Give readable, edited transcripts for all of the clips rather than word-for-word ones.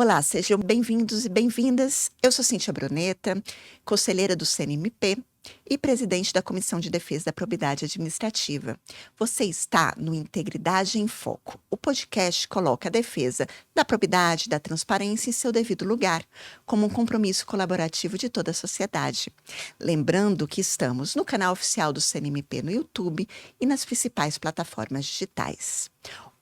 Olá, sejam bem-vindos e bem-vindas. Eu sou Cíntia Bruneta, conselheira do CNMP e presidente da Comissão de Defesa da Probidade Administrativa. Você está no Integridade em Foco. O podcast coloca a defesa da probidade e da transparência em seu devido lugar, como um compromisso colaborativo de toda a sociedade. Lembrando que estamos no canal oficial do CNMP no YouTube e nas principais plataformas digitais.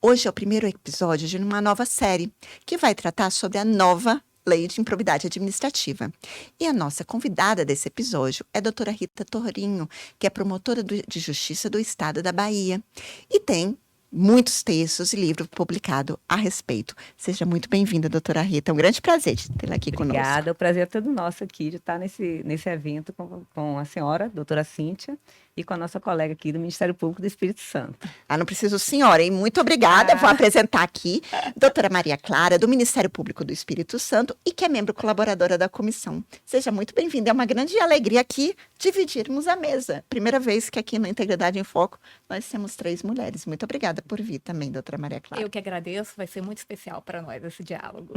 Hoje é o primeiro episódio de uma nova série, que vai tratar sobre a nova Lei de Improbidade Administrativa. E a nossa convidada desse episódio é a doutora Rita Torinho, que é promotora de Justiça do Estado da Bahia. E tem muitos textos e livros publicados a respeito. Seja muito bem-vinda, doutora Rita. É um grande prazer de tê-la aqui conosco. Obrigada, o prazer é todo nosso aqui de estar nesse evento com a senhora, doutora Cíntia, e com a nossa colega aqui do Ministério Público do Espírito Santo. Não preciso, senhora, hein? Muito obrigada. Vou apresentar aqui doutora Maria Clara, do Ministério Público do Espírito Santo e que é membro colaboradora da comissão. Seja muito bem-vinda. É uma grande alegria aqui dividirmos a mesa. Primeira vez que aqui no Integridade em Foco nós temos 3 mulheres. Muito obrigada por vir também, doutora Maria Clara. Eu que agradeço, vai ser muito especial para nós esse diálogo.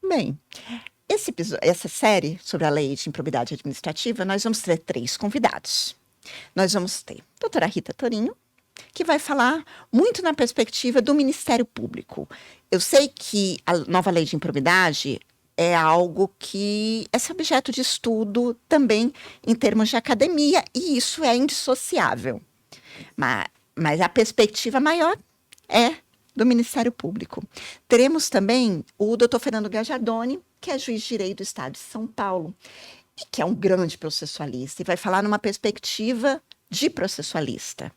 Bem, essa série sobre a Lei de Improbidade Administrativa, nós vamos ter 3 convidados. Nós vamos ter a doutora Rita Torinho, que vai falar muito na perspectiva do Ministério Público. Eu sei que a nova Lei de Improbidade é algo que é objeto de estudo também em termos de academia, e isso é indissociável. Mas a perspectiva maior é do Ministério Público. Teremos também o doutor Fernando Gajardoni, que é juiz de direito do Estado de São Paulo, e que é um grande processualista, e vai falar numa perspectiva de processualista,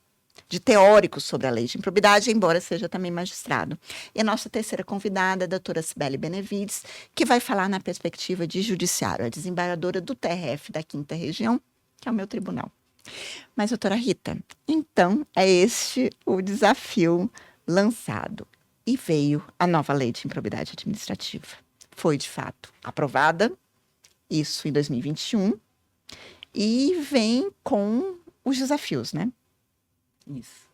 de teórico sobre a lei de improbidade, embora seja também magistrado. E a nossa terceira convidada, a doutora Cibele Benevides, que vai falar na perspectiva de judiciário, a desembargadora do TRF da 5ª Região, que é o meu tribunal. Mas, doutora Rita, então é este o desafio lançado. E veio a nova lei de improbidade administrativa. Foi, de fato, aprovada, isso em 2021, e vem com os desafios, né? Isso.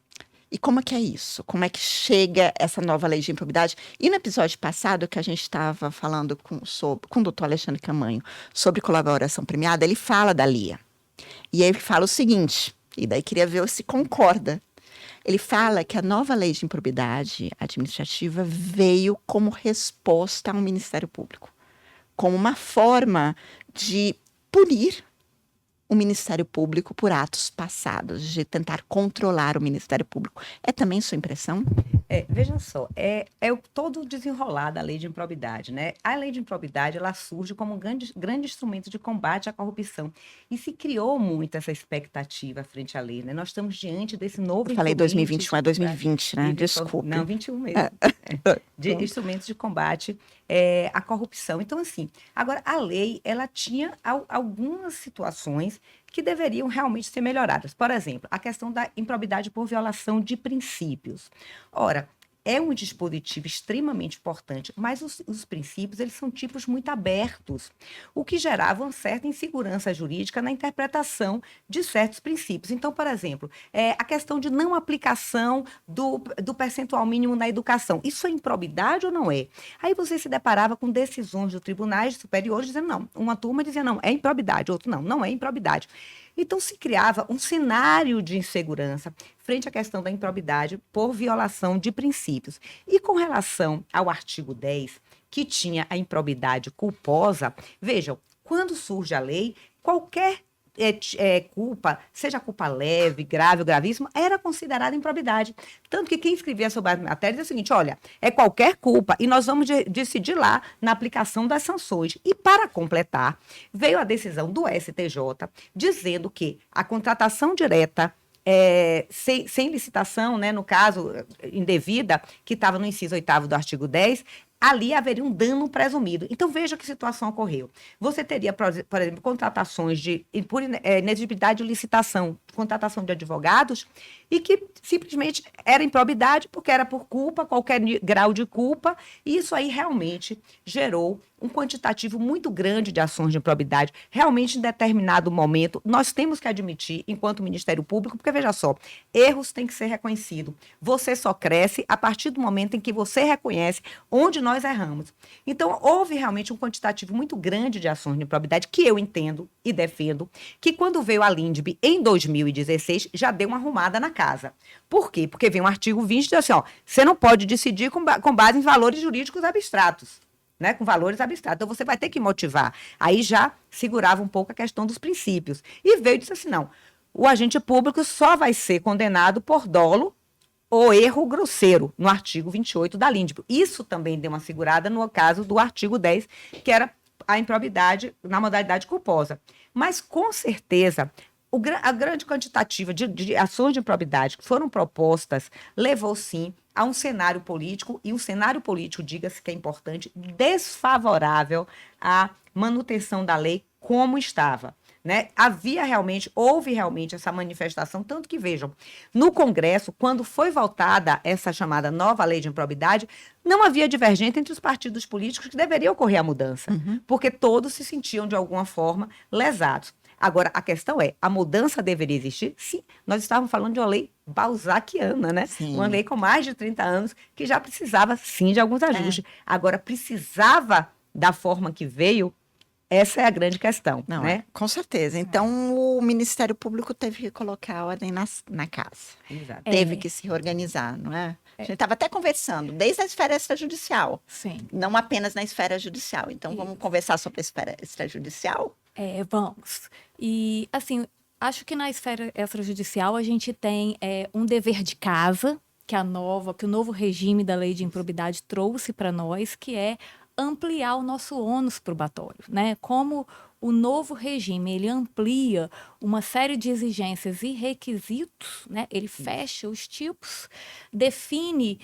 E como é que é isso? Como é que chega essa nova lei de improbidade? E no episódio passado, que a gente estava falando com o doutor Alexandre Camanho sobre colaboração premiada, ele fala da LIA. E aí ele fala o seguinte, e daí queria ver se concorda. Ele fala que a nova lei de improbidade administrativa veio como resposta ao Ministério Público, como uma forma de punir o Ministério Público por atos passados, de tentar controlar o Ministério Público. É também sua impressão? Veja só, todo desenrolar da lei de improbidade, né? A lei de improbidade, ela surge como um grande instrumento de combate à corrupção. E se criou muito essa expectativa frente à lei, né? Nós estamos diante desse novo... Eu falei 2021, é 2020, né? Desculpe. Não, 21 mesmo. De instrumentos de combate à corrupção. Então, assim, agora, a lei, ela tinha algumas situações que deveriam realmente ser melhoradas. Por exemplo, a questão da improbidade por violação de princípios. Ora, é um dispositivo extremamente importante, mas os princípios, eles são tipos muito abertos, o que gerava uma certa insegurança jurídica na interpretação de certos princípios. Então, por exemplo, a questão de não aplicação do percentual mínimo na educação. Isso é improbidade ou não é? Aí você se deparava com decisões dos tribunais superiores dizendo não. Uma turma dizia não, é improbidade, outro não é improbidade. Então, se criava um cenário de insegurança frente à questão da improbidade por violação de princípios. E com relação ao artigo 10, que tinha a improbidade culposa, vejam, quando surge a lei, qualquer culpa, seja culpa leve, grave ou gravíssima, era considerada improbidade. Tanto que quem escrevia sobre a matéria dizia o seguinte, olha, é qualquer culpa e nós vamos decidir lá na aplicação das sanções. E para completar, veio a decisão do STJ dizendo que a contratação direta sem licitação, né, no caso indevida, que estava no inciso 8º do artigo 10, ali haveria um dano presumido. Então, veja que situação ocorreu. Você teria, por exemplo, contratações por inexigibilidade de licitação, contratação de advogados, e que simplesmente era improbidade, porque era por culpa, qualquer grau de culpa, e isso aí realmente gerou um quantitativo muito grande de ações de improbidade. Realmente, em determinado momento, nós temos que admitir, enquanto Ministério Público, porque, veja só, erros têm que ser reconhecidos. Você só cresce a partir do momento em que você reconhece onde nós nós erramos. Então, houve realmente um quantitativo muito grande de ações de improbidade, que eu entendo e defendo, que quando veio a LINDB em 2016, já deu uma arrumada na casa. Por quê? Porque vem um artigo 20 que diz assim, ó, você não pode decidir com base em valores jurídicos abstratos. Né, com valores abstratos. Então, você vai ter que motivar. Aí já segurava um pouco a questão dos princípios. E veio e disse assim, não, o agente público só vai ser condenado por dolo ou erro grosseiro, no artigo 28 da LINDB. Isso também deu uma segurada no caso do artigo 10, que era a improbidade na modalidade culposa. Mas, com certeza, a grande quantitativa de ações de improbidade que foram propostas levou, sim, a um cenário político, e um cenário político, diga-se que é importante, desfavorável à manutenção da lei como estava. Né? Houve realmente essa manifestação, tanto que, vejam, no Congresso, quando foi votada essa chamada nova lei de improbidade, não havia divergência entre os partidos políticos que deveria ocorrer a mudança, porque todos se sentiam, de alguma forma, lesados. Agora, a questão é, a mudança deveria existir? Sim, nós estávamos falando de uma lei balzaquiana, né? Sim. Uma lei com mais de 30 anos, que já precisava, sim, de alguns ajustes. Agora, precisava da forma que veio? Essa é a grande questão, Não, né? Com certeza. Então, o Ministério Público teve que colocar a ordem na casa. Exato. Teve que se reorganizar, não é? A gente estava até conversando, desde a esfera extrajudicial, Sim. não apenas na esfera judicial. Então, vamos conversar sobre a esfera extrajudicial? Vamos. E, assim, acho que na esfera extrajudicial a gente tem um dever de casa, que o novo regime da lei de improbidade trouxe para nós, que é ampliar o nosso ônus probatório, né? Como o novo regime, ele amplia uma série de exigências e requisitos, né? Ele fecha os tipos, define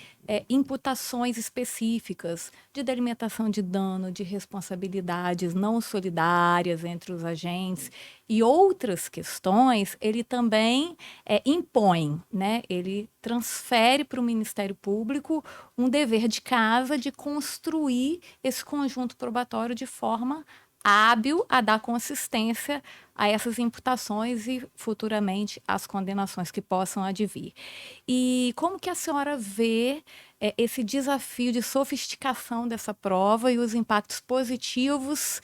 imputações específicas de delimitação de dano, de responsabilidades não solidárias entre os agentes e outras questões, ele também impõe, né? Ele transfere para o Ministério Público um dever de casa de construir esse conjunto probatório de forma hábil a dar consistência a essas imputações e futuramente as condenações que possam advir. E como que a senhora vê esse desafio de sofisticação dessa prova e os impactos positivos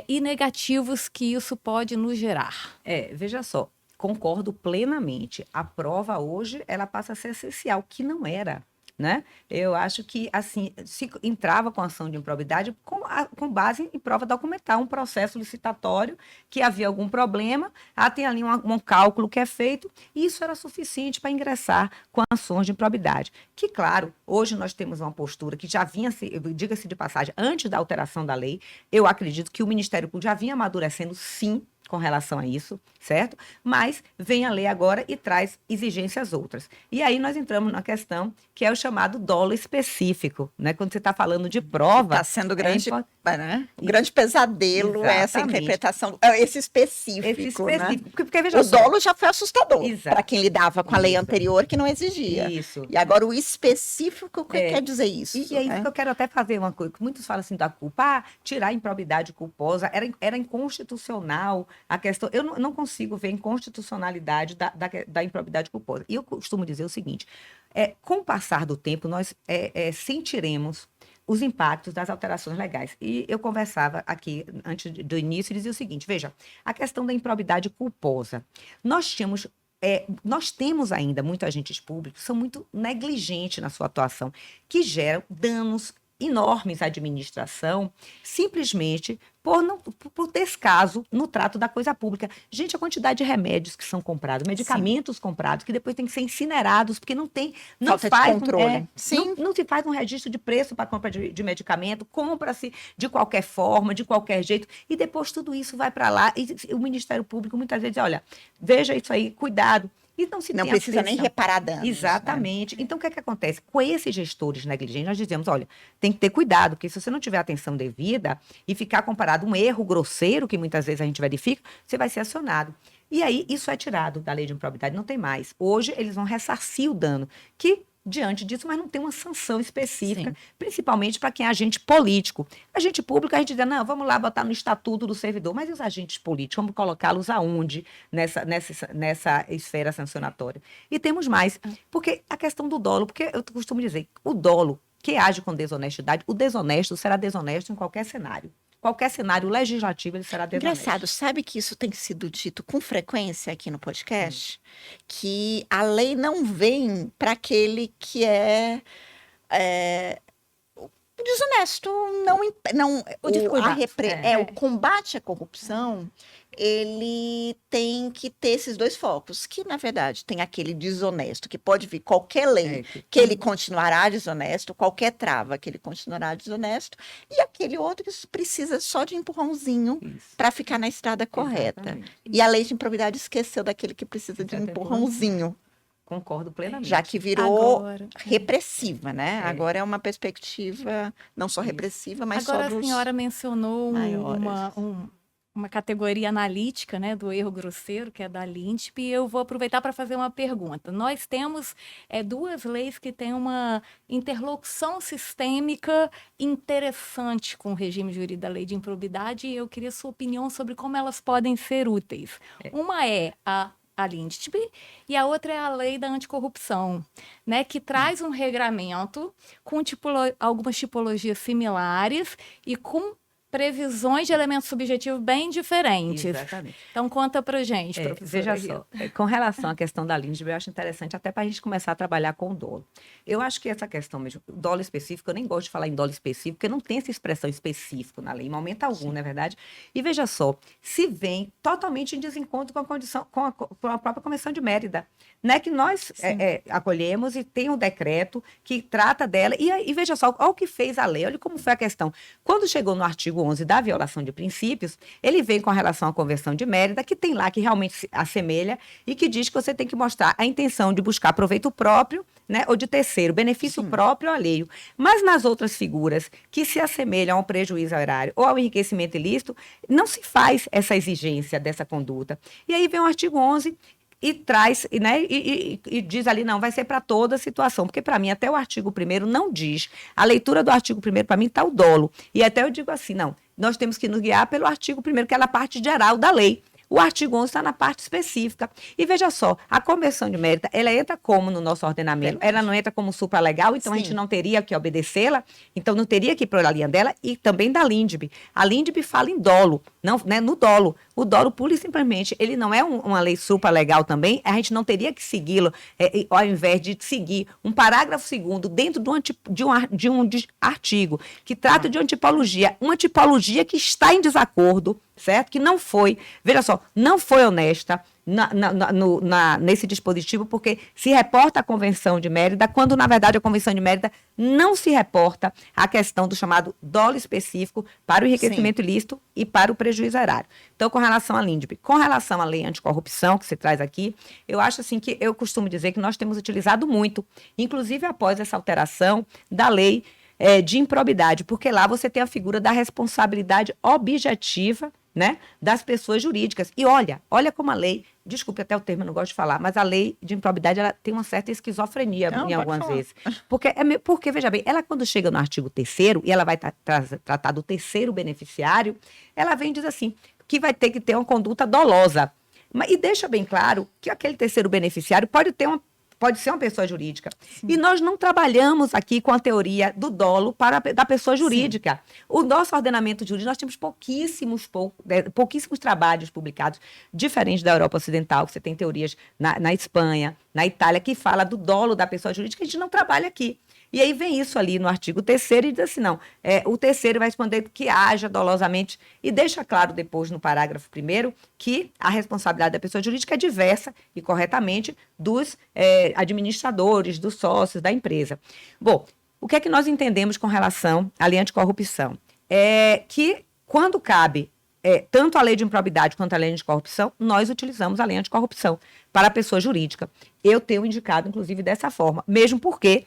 e negativos que isso pode nos gerar? Veja só, concordo plenamente. A prova hoje, ela passa a ser essencial, que não era. Né? Eu acho que, assim, se entrava com ação de improbidade com base em prova documental, um processo licitatório que havia algum problema, tem ali um cálculo que é feito, e isso era suficiente para ingressar com ações de improbidade. Que, claro, hoje nós temos uma postura que já vinha, diga-se de passagem, antes da alteração da lei, eu acredito que o Ministério Público já vinha amadurecendo, sim, com relação a isso, certo? Mas vem a lei agora e traz exigências outras. E aí nós entramos na questão que é o chamado dolo específico, né? Quando você está falando de prova... Está sendo grande, né? Um grande pesadelo. Exatamente. Essa interpretação, esse específico, né? Porque, veja só, dolo já foi assustador para quem lidava com a lei Isso. anterior, que não exigia. Isso. E agora o específico, o que quer dizer isso? E é isso que eu quero até fazer uma coisa, que muitos falam assim da culpa, tirar a improbidade culposa, era inconstitucional a questão. Eu não consigo ver inconstitucionalidade da improbidade culposa. E eu costumo dizer o seguinte, com o passar do tempo, nós sentiremos os impactos das alterações legais. E eu conversava aqui, antes do início, e dizia o seguinte, veja, a questão da improbidade culposa. Nós temos ainda muitos agentes públicos que são muito negligentes na sua atuação, que geram danos enormes à administração, simplesmente por descaso no trato da coisa pública. Gente, a quantidade de remédios que são comprados, medicamentos comprados, que depois têm que ser incinerados, porque não faz controle. Não se faz um registro de preço para compra de medicamento, compra-se de qualquer forma, de qualquer jeito, e depois tudo isso vai para lá, e o Ministério Público muitas vezes diz, olha, veja isso aí, cuidado. E não precisa nem reparar danos. Exatamente. Né? Então, o que acontece? Com esses gestores negligentes, nós dizemos, olha, tem que ter cuidado, porque se você não tiver atenção devida e ficar comparado um erro grosseiro, que muitas vezes a gente verifica, você vai ser acionado. E aí, isso é tirado da lei de improbidade, não tem mais. Hoje, eles vão ressarcir o dano, que diante disso, mas não tem uma sanção específica, principalmente para quem é agente político. Agente público, a gente diz, não, vamos lá botar no estatuto do servidor, mas e os agentes políticos, vamos colocá-los aonde nessa esfera sancionatória? E temos mais, porque a questão do dolo, porque eu costumo dizer, o dolo, que age com desonestidade, o desonesto será desonesto em qualquer cenário. Qualquer cenário legislativo, ele será desonesto. Engraçado, sabe que isso tem sido dito com frequência aqui no podcast? Que a lei não vem para aquele que é o desonesto, O descuidado. o combate à corrupção, ele tem que ter esses dois focos, que na verdade tem aquele desonesto, que pode vir qualquer lei, que ele continuará desonesto, qualquer trava que ele continuará desonesto, e aquele outro que precisa só de empurrãozinho para ficar na estrada correta. Exatamente. E a lei de improbidade esqueceu daquele que precisa de um empurrãozinho. Concordo plenamente. Já que virou Agora, repressiva, né? É. Agora é uma perspectiva não só repressiva, mas Agora só a dos senhora mencionou maiores. uma categoria analítica, né, do erro grosseiro, que é da LINDB, e eu vou aproveitar para fazer uma pergunta. Nós temos duas leis que têm uma interlocução sistêmica interessante com o regime jurídico da lei de improbidade, e eu queria sua opinião sobre como elas podem ser úteis. Uma é a LINDB, e a outra é a lei da anticorrupção, né, que traz um regramento com algumas tipologias similares e com previsões de elementos subjetivos bem diferentes. Exatamente. Então, conta pra gente, professora Veja Rita. só, com relação à questão da LINDB, eu acho interessante até para a gente começar a trabalhar com o dolo. Eu acho que essa questão mesmo, dolo específico, eu nem gosto de falar em dolo específico, porque não tem essa expressão específica na lei, em momento algum, não é verdade? E veja só, se vem totalmente em desencontro com a condição, com a própria Convenção de Mérida, né, que nós acolhemos e tem um decreto que trata dela, e veja só, olha o que fez a lei, olha como foi a questão. Quando chegou no artigo 11 da violação de princípios, ele vem com relação à Convenção de Mérida, que tem lá que realmente se assemelha e que diz que você tem que mostrar a intenção de buscar proveito próprio, né, ou de terceiro, benefício próprio ou alheio. Mas nas outras figuras que se assemelham ao prejuízo ao erário ou ao enriquecimento ilícito, não se faz essa exigência dessa conduta. E aí vem o artigo 11 e traz, né, e diz ali, não, vai ser para toda situação, porque para mim até o artigo 1º não diz, a leitura do artigo 1º para mim está o dolo, e até eu digo assim, não, nós temos que nos guiar pelo artigo 1º, que é a parte geral da lei. O artigo 11 está na parte específica. E veja só, a Convenção de Mérida, ela entra como no nosso ordenamento? Ela não entra como supralegal, então a gente não teria que obedecê-la, então não teria que ir para a linha dela, e também da LINDB. A LINDB fala em dolo, não, né, no dolo. O dolo, pura e simplesmente, ele não é uma lei supralegal também, a gente não teria que segui-lo, ao invés de seguir um parágrafo 2º dentro de um artigo que trata de uma tipologia que está em desacordo, certo? Que não foi, veja só, não foi honesta nesse dispositivo, porque se reporta a Convenção de Mérida, quando, na verdade, a Convenção de Mérida não se reporta a questão do chamado dolo específico para o enriquecimento ilícito e para o prejuízo erário. Então, com relação à LINDB, com relação à lei anticorrupção, que se traz aqui, eu acho assim que eu costumo dizer que nós temos utilizado muito, inclusive após essa alteração da lei de improbidade, porque lá você tem a figura da responsabilidade objetiva, né, das pessoas jurídicas. E olha como a lei, desculpe até o termo, eu não gosto de falar, mas a lei de improbidade, ela tem uma certa esquizofrenia em algumas vezes. Porque, veja bem, ela quando chega no artigo 3º, e ela vai tratar do terceiro beneficiário, ela vem e diz assim, que vai ter que ter uma conduta dolosa. E deixa bem claro que aquele terceiro beneficiário pode ser uma pessoa jurídica. Sim. E nós não trabalhamos aqui com a teoria do dolo da pessoa jurídica. Sim. O nosso ordenamento jurídico, nós temos pouquíssimos trabalhos publicados, diferentes da Europa Ocidental, que você tem teorias na Espanha, na Itália, que fala do dolo da pessoa jurídica, a gente não trabalha aqui. E aí vem isso ali no artigo 3º e diz assim, não, o terceiro vai responder que haja dolosamente e deixa claro depois no parágrafo 1º que a responsabilidade da pessoa jurídica é diversa e corretamente dos administradores, dos sócios da empresa. Bom, o que é que nós entendemos com relação à lei anticorrupção? Que quando cabe tanto a lei de improbidade quanto a lei anticorrupção, nós utilizamos a lei anticorrupção para a pessoa jurídica. Eu tenho indicado, inclusive, dessa forma, mesmo porque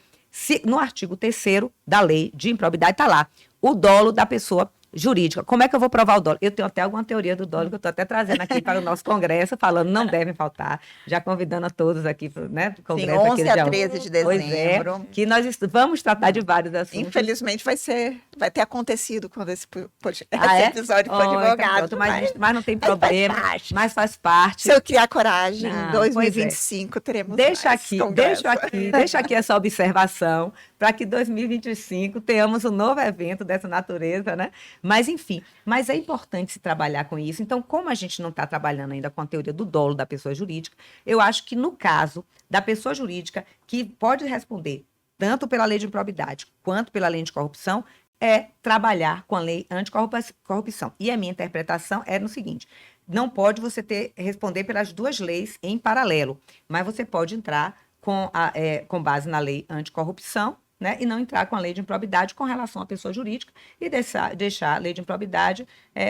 no artigo 3º da lei de improbidade está lá, o dolo da pessoa jurídica. Como é que eu vou provar o dolo? Eu tenho até alguma teoria do dolo que eu estou até trazendo aqui para o nosso congresso, falando não devem faltar, já convidando a todos aqui para o congresso. Sim, aqui 11 a 13 de dezembro. Pois é, que nós vamos tratar de vários assuntos. Infelizmente vai ter acontecido quando esse episódio for Então divulgado. Mas não tem problema, mas faz parte. Se eu criar coragem, em 2025 teremos Deixa mais aqui essa observação para que 2025 tenhamos um novo evento dessa natureza, né? Mas, enfim, é importante se trabalhar com isso. Então, como a gente não está trabalhando ainda com a teoria do dolo da pessoa jurídica, eu acho que no caso da pessoa jurídica, que pode responder tanto pela lei de improbidade quanto pela lei anticorrupção, é trabalhar com a lei anticorrupção. E a minha interpretação é no seguinte: não pode você responder pelas duas leis em paralelo, mas você pode entrar com base na lei anticorrupção, né, e não entrar com a lei de improbidade com relação à pessoa jurídica e deixar a lei de improbidade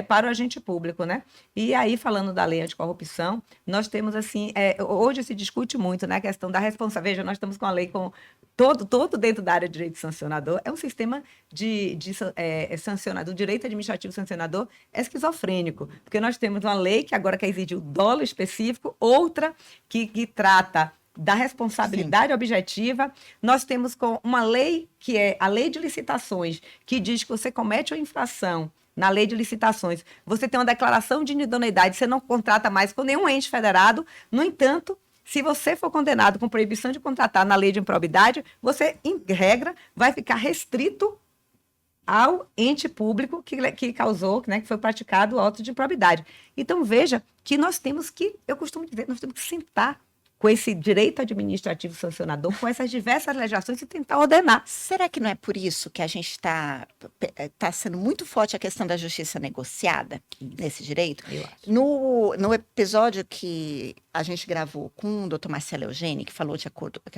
para o agente público, né? E aí, falando da lei anticorrupção, nós temos, assim, hoje se discute muito, né, a questão da responsabilidade. Veja, nós estamos com a lei com todo dentro da área de direito sancionador, é um sistema sancionador, direito administrativo sancionador esquizofrênico, porque nós temos uma lei que agora quer exigir o dolo específico, outra que trata da responsabilidade objetiva. Nós temos com uma lei que é a lei de licitações, que diz que você comete uma infração na lei de licitações, você tem uma declaração de inidoneidade, você não contrata mais com nenhum ente federado. No entanto, se você for condenado com proibição de contratar na lei de improbidade, você, em regra, vai ficar restrito ao ente público que causou, né, que foi praticado o auto de improbidade. Então, veja que eu costumo dizer, nós temos que sentar com esse direito administrativo sancionador, com essas diversas legislações e tentar ordenar. Será que não é por isso que a gente está sendo muito forte a questão da justiça negociada nesse direito? Eu acho. No episódio que a gente gravou com o doutor Marcelo Eugênio, que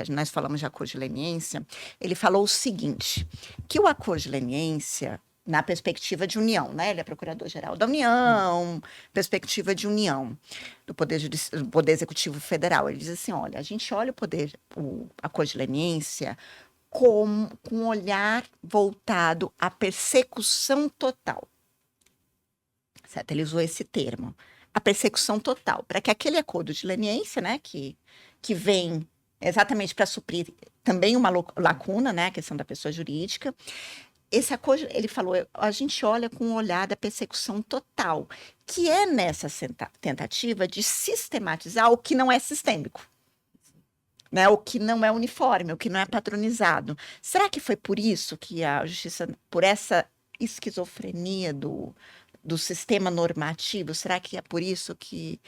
nós falamos de acordo de leniência, ele falou o seguinte, que o acordo de leniência, na perspectiva de união, né? Ele é procurador-geral da União, perspectiva de união do Poder Executivo Federal. Ele diz assim, olha, a gente olha o acordo de leniência com um olhar voltado à persecução total. Certo? Ele usou esse termo, a persecução total, para que aquele acordo de leniência, né, que vem exatamente para suprir também uma lacuna, né, a questão da pessoa jurídica. Esse acordo, ele falou, a gente olha com o olhar da persecução total, que é nessa tentativa de sistematizar o que não é sistêmico, né? O que não é uniforme, o que não é padronizado. Será que foi por isso que a justiça, por essa esquizofrenia do sistema normativo, será que é por isso que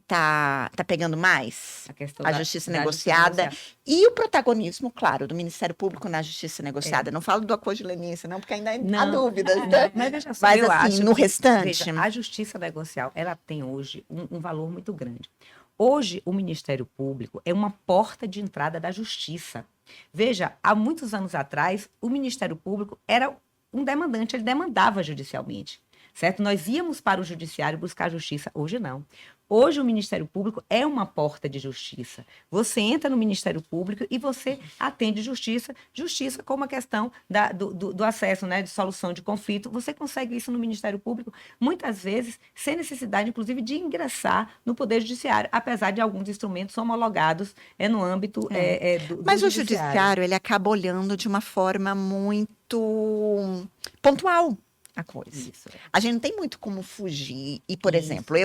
tá pegando mais a justiça negociada e o protagonismo, claro, do Ministério Público na justiça negociada? Não falo do acordo de leniência, não, porque ainda há dúvidas. Mas assim, no restante... Veja, a justiça negocial, ela tem hoje um valor muito grande. Hoje, o Ministério Público é uma porta de entrada da justiça. Veja, há muitos anos atrás, o Ministério Público era um demandante, ele demandava judicialmente. Certo? Nós íamos para o judiciário buscar justiça, hoje não. Hoje o Ministério Público é uma porta de justiça. Você entra no Ministério Público e você atende justiça como a questão do acesso, né, de solução de conflito. Você consegue isso no Ministério Público, muitas vezes, sem necessidade, inclusive, de ingressar no Poder Judiciário, apesar de alguns instrumentos homologados no âmbito do Mas o Judiciário, ele acaba olhando de uma forma muito pontual a coisa. Isso. A gente não tem muito como fugir. E, por exemplo,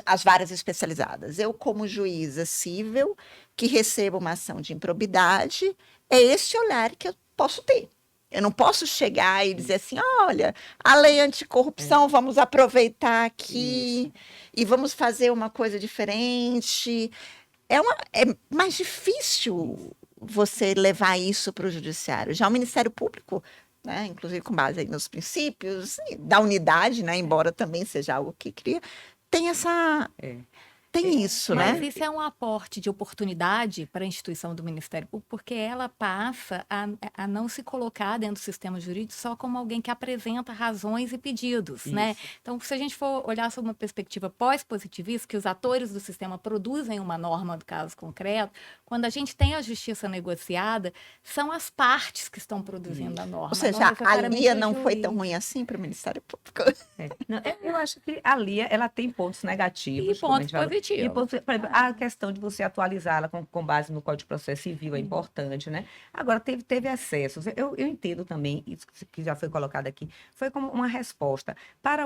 as varas especializadas, eu como juíza cível que recebo uma ação de improbidade, é esse olhar que eu posso ter. Eu não posso chegar e dizer assim, olha, a lei anticorrupção, vamos aproveitar aqui e vamos fazer uma coisa diferente. É mais difícil você levar isso para o judiciário. Já o Ministério Público, né, inclusive com base aí nos princípios da unidade, né, embora também seja algo que cria, tem Tem isso, Mas né? isso é um aporte de oportunidade para a instituição do Ministério Público, porque ela passa a não se colocar dentro do sistema jurídico só como alguém que apresenta razões e pedidos, né? Isso. Então, se a gente for olhar sob uma perspectiva pós-positivista, que os atores do sistema produzem uma norma do caso concreto, quando a gente tem a justiça negociada, são as partes que estão produzindo a norma. Ou seja, não a necessariamente Lia o não foi juiz. tão ruim assim para o Ministério Público. Não, eu acho que a Lia, ela tem pontos negativos. E como a pontos gente falou. positivos. E pontos, por exemplo, a questão de você atualizá-la com base no Código de Processo Civil é importante, né? Agora, teve excessos. Eu entendo também, isso que já foi colocado aqui, foi como uma resposta para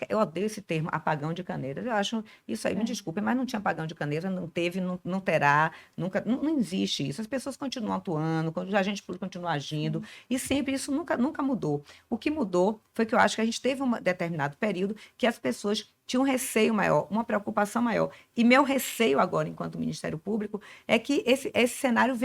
eu odeio esse termo, apagão de caneiras. Eu acho isso aí, me desculpem, mas não tinha apagão de caneiras, não teve, não terá, nunca, não existe isso. As pessoas continuam atuando, o agente público continua agindo, e sempre isso nunca mudou. O que mudou foi que eu acho que a gente teve um determinado período que as pessoas tinham um receio maior, uma preocupação maior. E meu receio agora, enquanto Ministério Público, é que esse cenário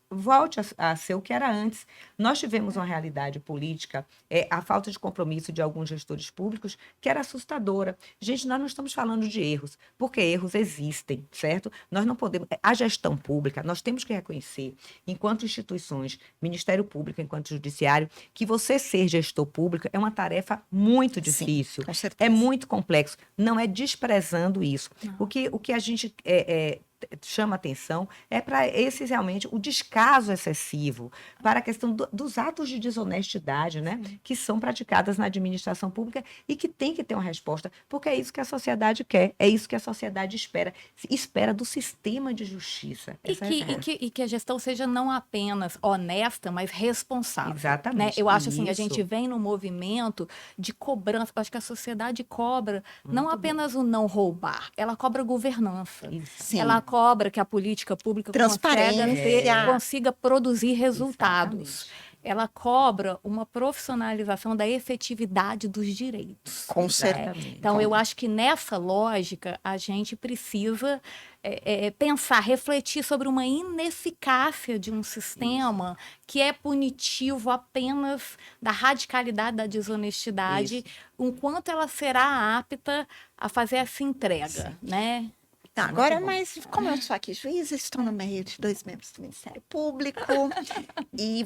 volte a ser o que era antes. Nós tivemos uma realidade política, a falta de compromisso de alguns gestores públicos, que era assustadora. Gente, nós não estamos falando de erros, porque erros existem, certo? Nós não podemos... A gestão pública, nós temos que reconhecer, enquanto instituições, Ministério Público, enquanto Judiciário, que você ser gestor público é uma tarefa muito difícil. Com certeza. É muito complexo. Não é desprezando isso. O que a gente chama atenção é para esse realmente o descaso excessivo, para a questão dos atos de desonestidade, né, que são praticadas na administração pública e que tem que ter uma resposta, porque é isso que a sociedade quer, é isso que a sociedade espera do sistema de justiça. E que a gestão seja não apenas honesta, mas responsável. Exatamente. Né? Eu acho assim, a Isso. gente vem no movimento de cobrança. Eu acho que a sociedade cobra não Muito apenas o não roubar, ela cobra governança. Isso. Sim. Ela cobra que a política pública Transparência. consiga produzir resultados. Exatamente. Ela cobra uma profissionalização da efetividade dos direitos. Com certeza. Exatamente. Então, eu acho que nessa lógica, a gente precisa pensar, refletir sobre uma ineficácia de um sistema que é punitivo apenas da radicalidade da desonestidade, enquanto ela será apta a fazer essa entrega, né? Tá, agora, mas como eu sou aqui juíza, estou no meio de 2 membros do Ministério Público e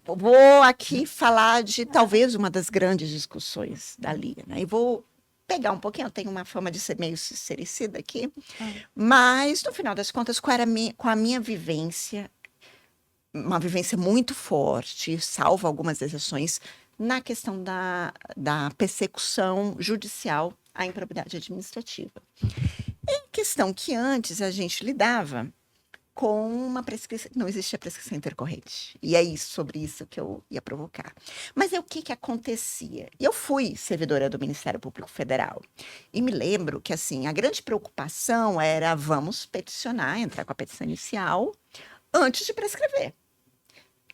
vou aqui falar de talvez uma das grandes discussões da Lia, né? E vou pegar um pouquinho, eu tenho uma fama de ser meio sincericida aqui, mas no final das contas, com a minha vivência, uma vivência muito forte, salvo algumas exceções, na questão da persecução judicial à improbidade administrativa. É questão que antes a gente lidava com uma prescrição, não existia prescrição intercorrente. E é sobre isso que eu ia provocar. Mas o que acontecia? Eu fui servidora do Ministério Público Federal e me lembro que assim, a grande preocupação era vamos peticionar, entrar com a petição inicial antes de prescrever.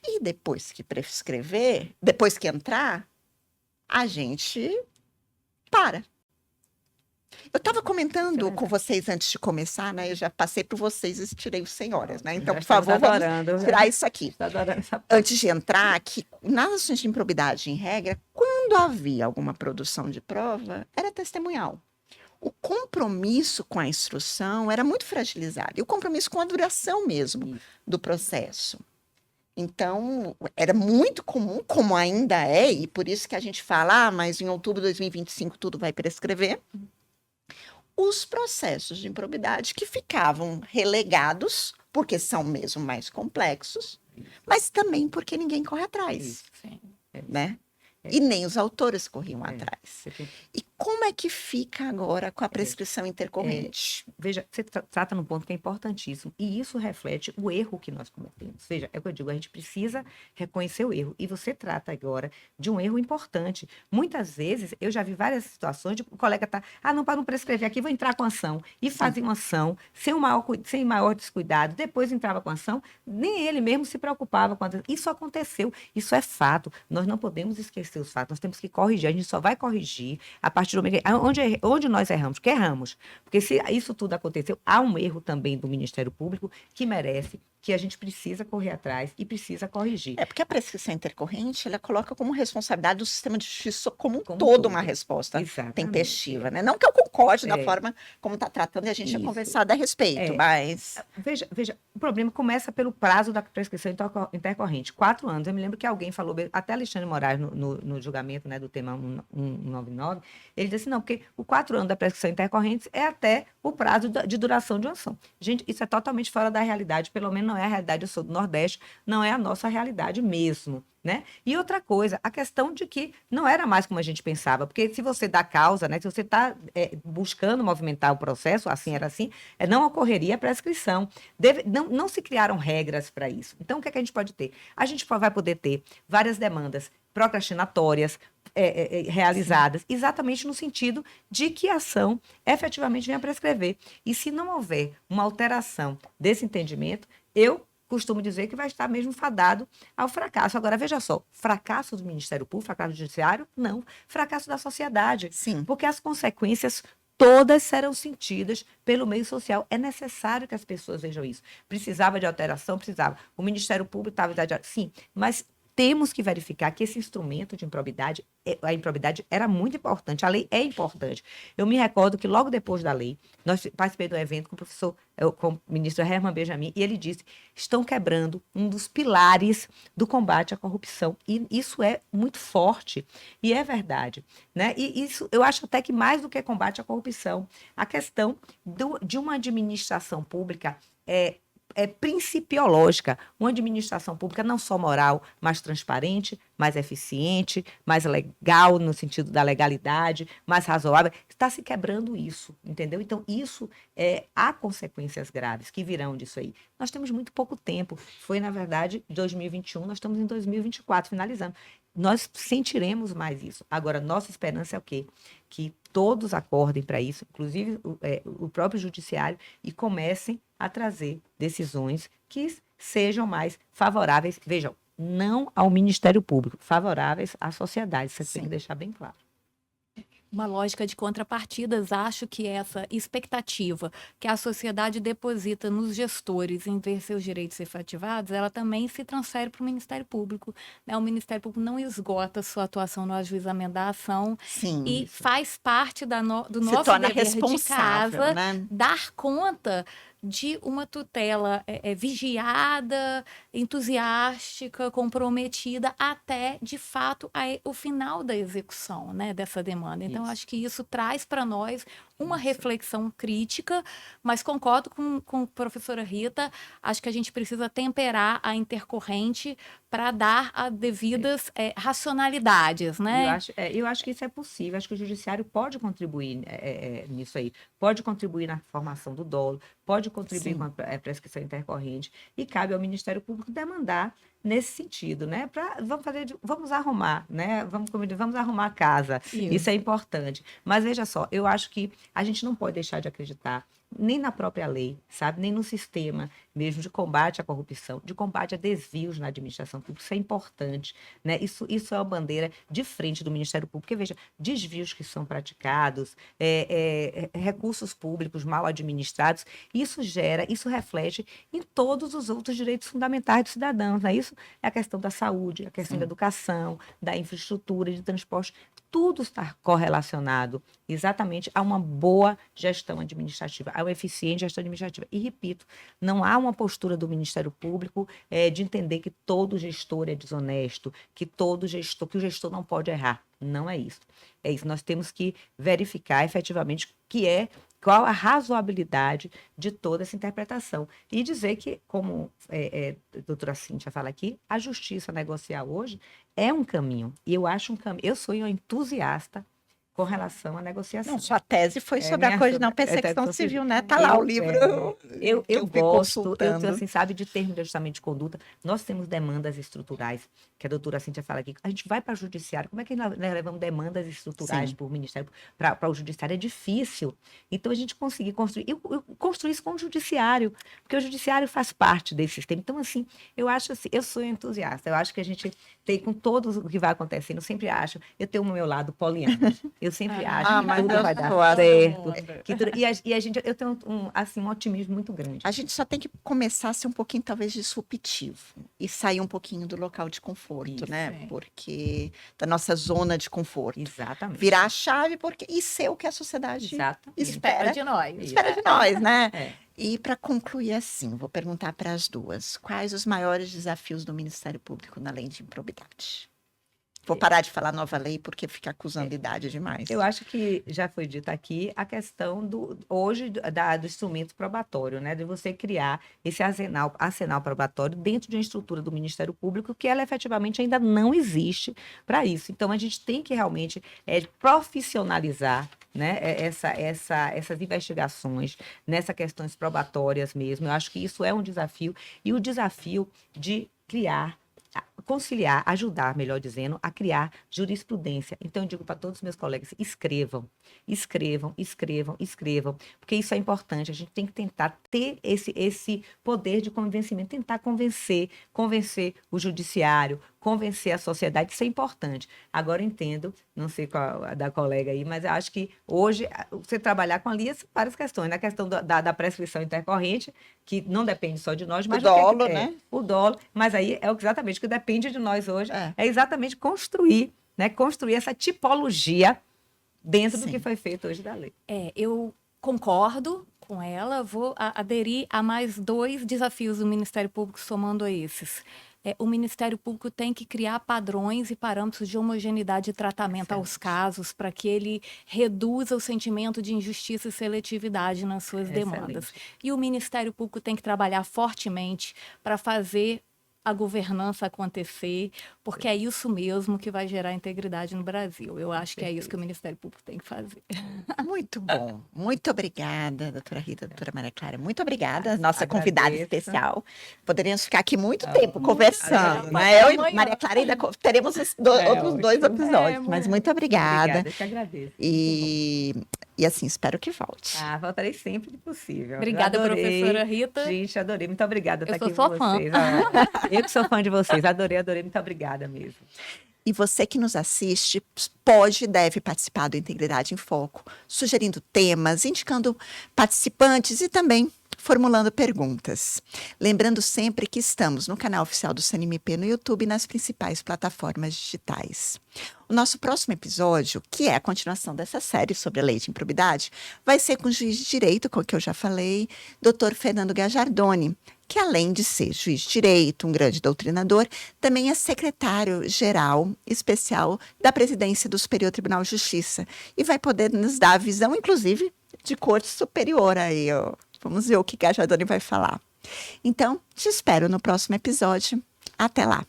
E depois que prescrever, depois que entrar, a gente para. Eu estava comentando com vocês antes de começar, né? Eu já passei por vocês e tirei os senhoras, né? Então, por favor, vamos tirar isso aqui. Antes de entrar, que nas ações de improbidade, em regra, quando havia alguma produção de prova, era testemunhal. O compromisso com a instrução era muito fragilizado. E o compromisso com a duração mesmo do processo. Então, era muito comum, como ainda é, e por isso que a gente fala, mas em outubro de 2025 tudo vai prescrever, os processos de improbidade que ficavam relegados, porque são mesmo mais complexos, mas também porque ninguém corre atrás, né? E nem os autores corriam atrás. E como é que fica agora com a prescrição intercorrente? Veja, você trata num ponto que é importantíssimo. E isso reflete o erro que nós cometemos. Veja, é o que eu digo, a gente precisa reconhecer o erro. E você trata agora de um erro importante. Muitas vezes, eu já vi várias situações de o colega tá, não, para não prescrever aqui, vou entrar com ação. E fazia uma ação sem maior descuidado. Depois entrava com ação, nem ele mesmo se preocupava com a... Isso aconteceu, isso é fato. Nós não podemos esquecer os fatos, nós temos que corrigir. A gente só vai corrigir a partir partir do momento onde nós erramos, que erramos. Porque se isso tudo aconteceu, há um erro também do Ministério Público que merece, que a gente precisa correr atrás e precisa corrigir. Porque a prescrição intercorrente, ela coloca como responsabilidade do sistema de justiça como um Como todo todo. uma resposta Exatamente. tempestiva, né? Não que eu concorde da É. forma como está tratando, e a gente tinha Isso. conversado a respeito, É. mas... Veja, o problema começa pelo prazo da prescrição intercorrente, 4 anos. Eu me lembro que alguém falou, até Alexandre Moraes, no julgamento, né, do tema 199, ele disse, não, porque o 4 anos da prescrição intercorrente é até o prazo de duração de uma ação. Gente, isso é totalmente fora da realidade, pelo menos não é a realidade, eu sou do Nordeste, não é a nossa realidade mesmo, né? E outra coisa, a questão de que não era mais como a gente pensava, porque se você dá causa, né, se você está buscando movimentar o processo, assim era assim, não ocorreria a prescrição. Não se criaram regras para isso. Então, o que é que a gente pode ter? A gente vai poder ter várias demandas procrastinatórias realizadas, exatamente no sentido de que a ação efetivamente venha a prescrever. E se não houver uma alteração desse entendimento, eu costumo dizer que vai estar mesmo fadado ao fracasso. Agora, veja só, fracasso do Ministério Público, fracasso do Judiciário, não. Fracasso da sociedade. Sim. Porque as consequências todas serão sentidas pelo meio social. É necessário que as pessoas vejam isso. Precisava de alteração? Precisava. O Ministério Público estava... Sim, mas temos que verificar que esse instrumento de improbidade, a improbidade era muito importante, a lei é importante. Eu me recordo que logo depois da lei, nós participei de um evento com o ministro Herman Benjamin, e ele disse, estão quebrando um dos pilares do combate à corrupção. E isso é muito forte, e é verdade, né? E isso, eu acho até que mais do que combate à corrupção, a questão de uma administração pública principiológica, uma administração pública não só moral, mas transparente, mais eficiente, mais legal no sentido da legalidade, mais razoável, está se quebrando isso, entendeu? Então, há consequências graves que virão disso aí. Nós temos muito pouco tempo, foi, na verdade, 2021, nós estamos em 2024, finalizando. Nós sentiremos mais isso. Agora, nossa esperança é o quê? Que todos acordem para isso, inclusive o próprio judiciário, e comecem a trazer decisões que sejam mais favoráveis, vejam, não ao Ministério Público, favoráveis à sociedade. Você tem que deixar bem claro. Uma lógica de contrapartidas, acho que essa expectativa que a sociedade deposita nos gestores em ver seus direitos efetivados, ela também se transfere para o Ministério Público, né? O Ministério Público não esgota sua atuação no ajuizamento da ação. Sim. E faz parte do Se nosso torna dever de responsável, casa, né? dar conta de uma tutela vigiada, entusiástica, comprometida, até, de fato, o final da execução, né, dessa demanda. Então, acho que isso traz para nós uma reflexão crítica, mas concordo com a professora Rita, acho que a gente precisa temperar a intercorrente para dar a devidas racionalidades, né? Eu acho que isso é possível, acho que o judiciário pode contribuir nisso aí, pode contribuir na formação do dolo, pode contribuir com a prescrição intercorrente, e cabe ao Ministério Público demandar nesse sentido, né? Vamos arrumar, né? Vamos arrumar a casa. Isso é importante. Mas veja só, eu acho que a gente não pode deixar de acreditar nem na própria lei, sabe? Nem no sistema mesmo de combate à corrupção, de combate a desvios na administração pública. Isso é importante, né? Isso é uma bandeira de frente do Ministério Público. Porque, veja, desvios que são praticados, recursos públicos mal administrados, isso reflete em todos os outros direitos fundamentais dos cidadãos, né? Isso é a questão da saúde, a questão da educação, da infraestrutura, de transporte. Tudo está correlacionado exatamente a uma boa gestão administrativa, a uma eficiente gestão administrativa. E, repito, não há uma postura do Ministério Público de entender que todo gestor é desonesto, que o gestor não pode errar. Não é isso. É isso. Nós temos que verificar efetivamente qual a razoabilidade de toda essa interpretação. E dizer que, como a doutora Cíntia fala aqui, a justiça negocial hoje é um caminho. E eu acho um caminho. Eu sou uma entusiasta com relação à negociação. Não, sua tese foi sobre a coisa de não perseguição civil, né? Tá lá o livro. Eu gosto, assim, sabe, de termo de ajustamento de conduta. Nós temos demandas estruturais que a doutora Cíntia fala aqui, a gente vai para o judiciário, como é que nós levamos demandas estruturais para o Ministério, para o judiciário? É difícil. Então, a gente conseguir construir, eu construir isso com o judiciário, porque o judiciário faz parte desse sistema. Então, assim, eu acho assim, eu sou entusiasta, eu acho que a gente tem com todo o que vai acontecendo, eu sempre acho, eu tenho o meu lado poliana, eu sempre acho que tudo vai dar certo. E a gente, eu tenho um otimismo muito grande. A gente só tem que começar a ser um pouquinho, talvez, disruptivo e sair um pouquinho do local de conforto, Isso, né? Porque da nossa zona de conforto. Exatamente. Virar a chave e ser o que a sociedade espera de nós. Espera de nós, né? É. E para concluir assim, vou perguntar para as duas, quais os maiores desafios do Ministério Público na lei de improbidade? Vou parar de falar nova lei porque fica acusando idade demais. Eu acho que já foi dito aqui a questão do instrumento probatório, né? De você criar esse arsenal probatório dentro de uma estrutura do Ministério Público que ela efetivamente ainda não existe para isso. Então, a gente tem que realmente profissionalizar, né, essas investigações, nessas questões probatórias mesmo. Eu acho que isso é um desafio. E o desafio de conciliar, ajudar, melhor dizendo, a criar jurisprudência. Então, eu digo para todos os meus colegas, escrevam, porque isso é importante. A gente tem que tentar ter esse poder de convencimento, tentar convencer o judiciário, convencer a sociedade, isso é importante. Agora, entendo, não sei qual a da colega aí, mas eu acho que hoje, você trabalhar com ali várias questões, na questão da prescrição intercorrente, que não depende só de nós, mas o dolo, né? O dolo, mas aí é exatamente o que depende de nós hoje, é exatamente construir essa tipologia dentro do que foi feito hoje da lei. Eu concordo com ela, vou aderir a mais 2 desafios do Ministério Público somando a esses. O Ministério Público tem que criar padrões e parâmetros de homogeneidade de tratamento aos casos para que ele reduza o sentimento de injustiça e seletividade nas suas demandas. E o Ministério Público tem que trabalhar fortemente para fazer a governança acontecer, porque é isso mesmo que vai gerar integridade no Brasil. Eu acho que é isso que o Ministério Público tem que fazer. Muito bom. Muito obrigada, doutora Rita, doutora Maria Clara. Muito obrigada, nossa convidada especial. Poderíamos ficar aqui muito tempo conversando, né? Eu e Maria Clara ainda teremos outros 2 episódios, mas muito obrigada. Obrigada, eu que agradeço. E assim, espero que volte. Voltarei sempre que possível. Obrigada, professora Rita. Gente, adorei. Muito obrigada por estar aqui com vocês. Eu que sou fã de vocês. Adorei. Muito obrigada mesmo. E você que nos assiste pode e deve participar do Integridade em Foco, sugerindo temas, indicando participantes e também formulando perguntas. Lembrando sempre que estamos no canal oficial do CNMP no YouTube e nas principais plataformas digitais. O nosso próximo episódio, que é a continuação dessa série sobre a lei de improbidade, vai ser com o juiz de direito, com o que eu já falei, Dr. Fernando Gajardoni, que além de ser juiz de direito, um grande doutrinador, também é secretário-geral especial da presidência do Superior Tribunal de Justiça e vai poder nos dar a visão, inclusive, de corte superior aí, ó. Vamos ver o que Gajardoni vai falar. Então, te espero no próximo episódio. Até lá!